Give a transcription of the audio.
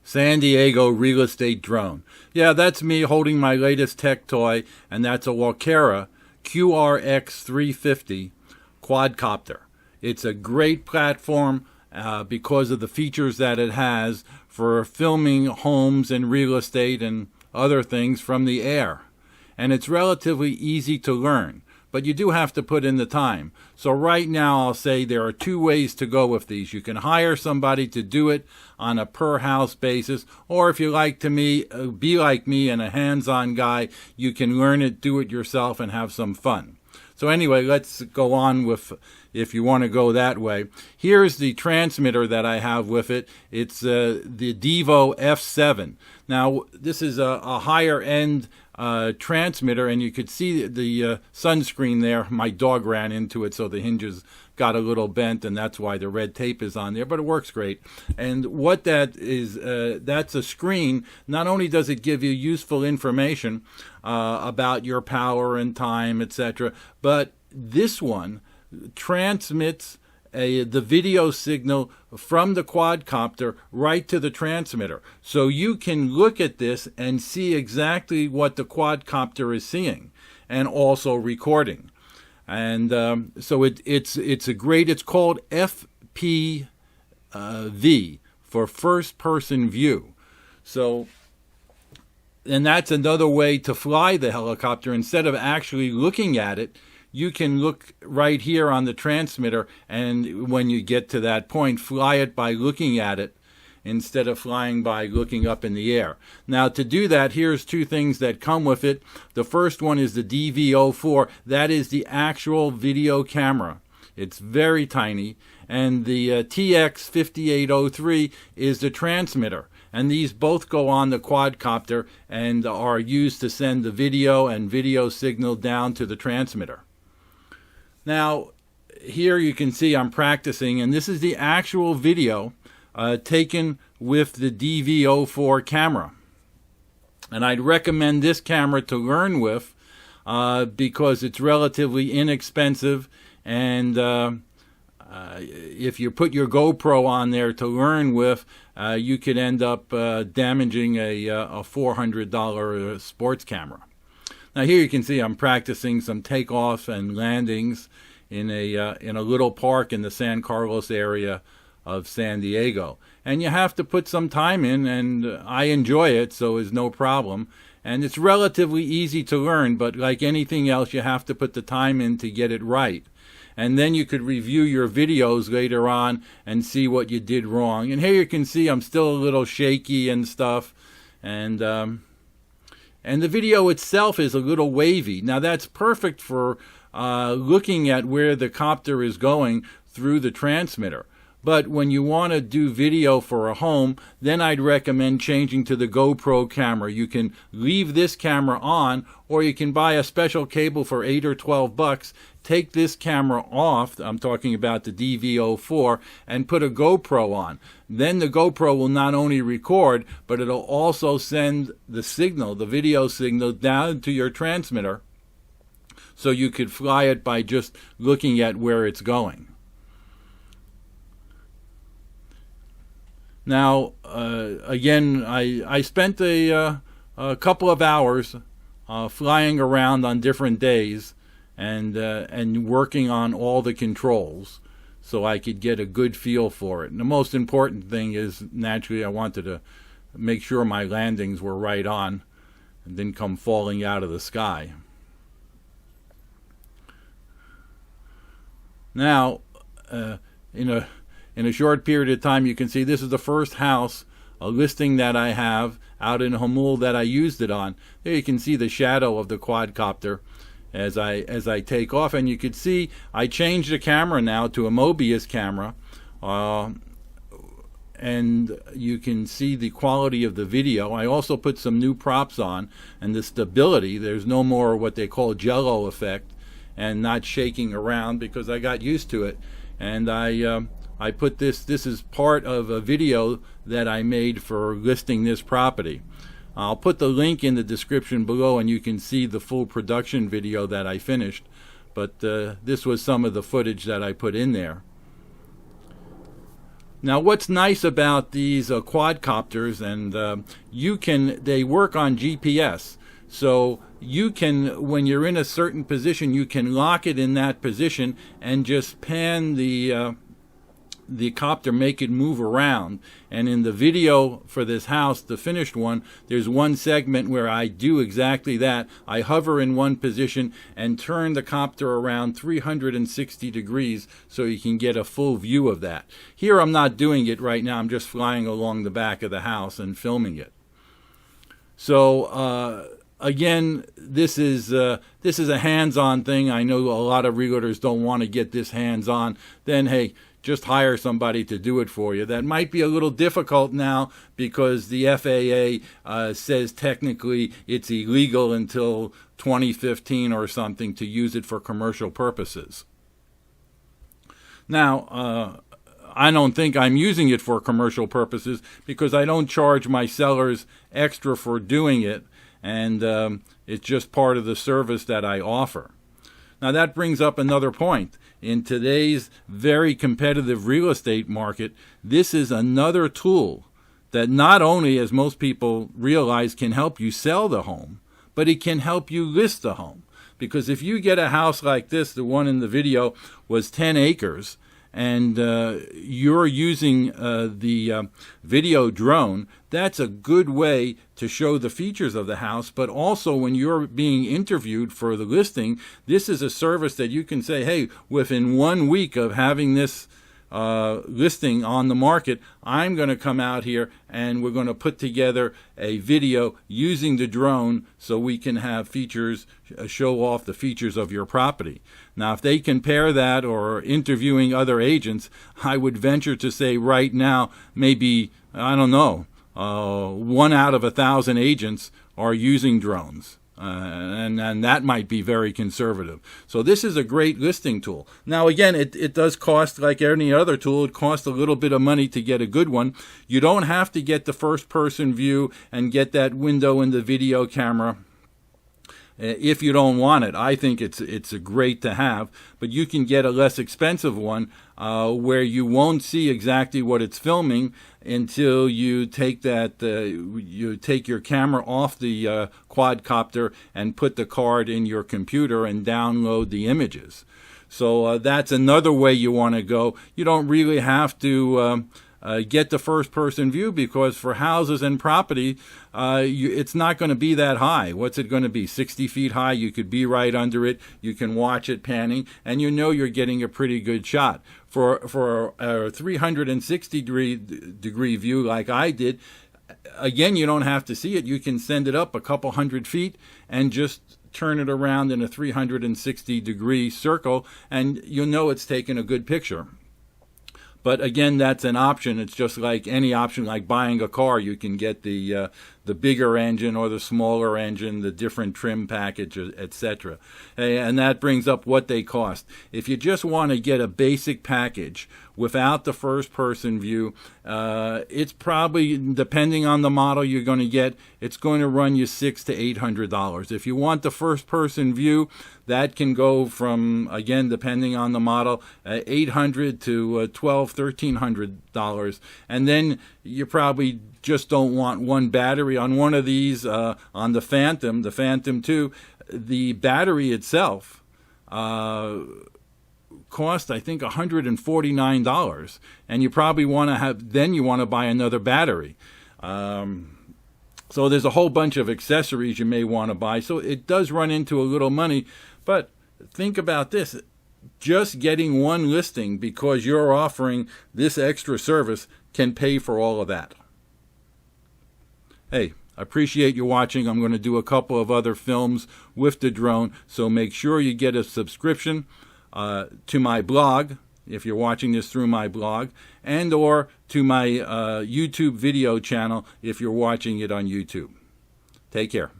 San Diego real estate drone. Yeah, that's me holding my latest tech toy, and that's a Walkera QRX 350 quadcopter. It's a great platform because of the features that it has for filming homes and real estate and other things from the air. And it's relatively easy to learn, but you do have to put in the time. So right now I'll say there are two ways to go with these. You can hire somebody to do it on a per house basis, or if you like to be like me and a hands-on guy, you can learn it, do it yourself, and have some fun. So anyway, let's go on with, if you want to go that way. Here's the transmitter that I have with it. It's the Devo F7. Now, this is a higher end transmitter, and you could see the sunscreen there. My dog ran into it, so the hinges got a little bent, and that's why the red tape is on there, but it works great. And what that is, that's a screen. Not only does it give you useful information about your power and time, etc., but this one transmits the video signal from the quadcopter right to the transmitter. So you can look at this and see exactly what the quadcopter is seeing and also recording. And so it's a great, it's called FPV for first person view. So, and that's another way to fly the helicopter. Instead of actually looking at it, you can look right here on the transmitter, and when you get to that point, fly it by looking at it instead of flying by looking up in the air. Now, to do that, here's two things that come with it. The first one is the DV04. That is the actual video camera. It's very tiny. And the TX5803 is the transmitter. And these both go on the quadcopter and are used to send the video and video signal down to the transmitter. Now, here you can see I'm practicing, and this is the actual video taken with the DV04 camera. And I'd recommend this camera to learn with because it's relatively inexpensive, and if you put your GoPro on there to learn with, you could end up damaging a $400 sports camera. Now here you can see I'm practicing some takeoffs and landings in a little park in the San Carlos area of San Diego. And you have to put some time in, and I enjoy it, so it's no problem. And it's relatively easy to learn, but like anything else, you have to put the time in to get it right. And then you could review your videos later on and see what you did wrong. And here you can see I'm still a little shaky and stuff. And the video itself is a little wavy. Now that's perfect for looking at where the copter is going through the transmitter. But when you want to do video for a home, then I'd recommend changing to the GoPro camera. You can leave this camera on, or you can buy a special cable for $8 or $12, take this camera off, I'm talking about the DV04, and put a GoPro on. Then the GoPro will not only record, but it'll also send the signal, the video signal, down to your transmitter, so you could fly it by just looking at where it's going. Now, again, I spent a couple of hours flying around on different days and working on all the controls so I could get a good feel for it. And the most important thing is, naturally, I wanted to make sure my landings were right on and didn't come falling out of the sky. Now, in a short period of time, you can see this is the first house, a listing that I have out in Hamul that I used it on. There you can see the shadow of the quadcopter as I take off, and you can see I changed the camera now to a Mobius camera, and you can see the quality of the video. I also put some new props on, and the stability, there's no more what they call jello effect and not shaking around, because I got used to it. And I put this is part of a video that I made for listing this property. I'll put the link in the description below, and you can see the full production video that I finished. But this was some of the footage that I put in there. Now, what's nice about these quadcopters, and they work on GPS. So you can, when you're in a certain position, you can lock it in that position and just pan the copter, make it move around. And in the video for this house, the finished one, there's one segment where I do exactly that. I hover in one position and turn the copter around 360 degrees so you can get a full view of that. Here I'm not doing it right now. I'm just flying along the back of the house and filming it. So again, this is a hands-on thing. I know a lot of realtors don't want to get this hands-on. Then, hey, just hire somebody to do it for you. That might be a little difficult now because the FAA says technically it's illegal until 2015 or something to use it for commercial purposes. Now, I don't think I'm using it for commercial purposes because I don't charge my sellers extra for doing it, and it's just part of the service that I offer. Now that brings up another point. In today's very competitive real estate market, this is another tool that not only, as most people realize, can help you sell the home, but it can help you list the home. Because if you get a house like this, the one in the video was 10 acres, and you're using the video drone, that's a good way to show the features of the house. But also when you're being interviewed for the listing, this is a service that you can say, hey, within 1 week of having this listing on the market, I'm going to come out here and we're going to put together a video using the drone so we can have features, show off the features of your property. Now, if they compare that or interviewing other agents, I would venture to say right now, maybe, I don't know, 1 out of 1,000 agents are using drones. And that might be very conservative. So this is a great listing tool. Now, again, it does cost, like any other tool, it costs a little bit of money to get a good one. You don't have to get the first-person view and get that window in the video camera if you don't want it. I think it's a great to have, but you can get a less expensive one where you won't see exactly what it's filming until you take your camera off the quadcopter and put the card in your computer and download the images. So that's another way you want to go. You don't really have to get the first-person view because for houses and property, it's not going to be that high. What's it going to be? 60 feet high? You could be right under it. You can watch it panning, and you know you're getting a pretty good shot. For a 360-degree view like I did, again, you don't have to see it. You can send it up a couple hundred feet and just turn it around in a 360-degree circle, and you'll know it's taken a good picture. But again, that's an option. It's just like any option, like buying a car. You can get the bigger engine or the smaller engine, the different trim package, etc. And that brings up what they cost. If you just want to get a basic package without the first-person view, it's probably, depending on the model you're going to get, it's going to run you $600 to $800. If you want the first-person view, that can go from, again, depending on the model, $800 to $1,200, $1,300. And then you probably just don't want one battery. On one of these, on the Phantom 2, the battery itself cost, I think, $149, and you probably want to buy another battery. So there's a whole bunch of accessories you may want to buy. So it does run into a little money, but think about this. Just getting one listing because you're offering this extra service can pay for all of that. Hey, I appreciate you watching. I'm going to do a couple of other films with the drone, so make sure you get a subscription to my blog, if you're watching this through my blog, and or to my YouTube video channel if you're watching it on YouTube. Take care.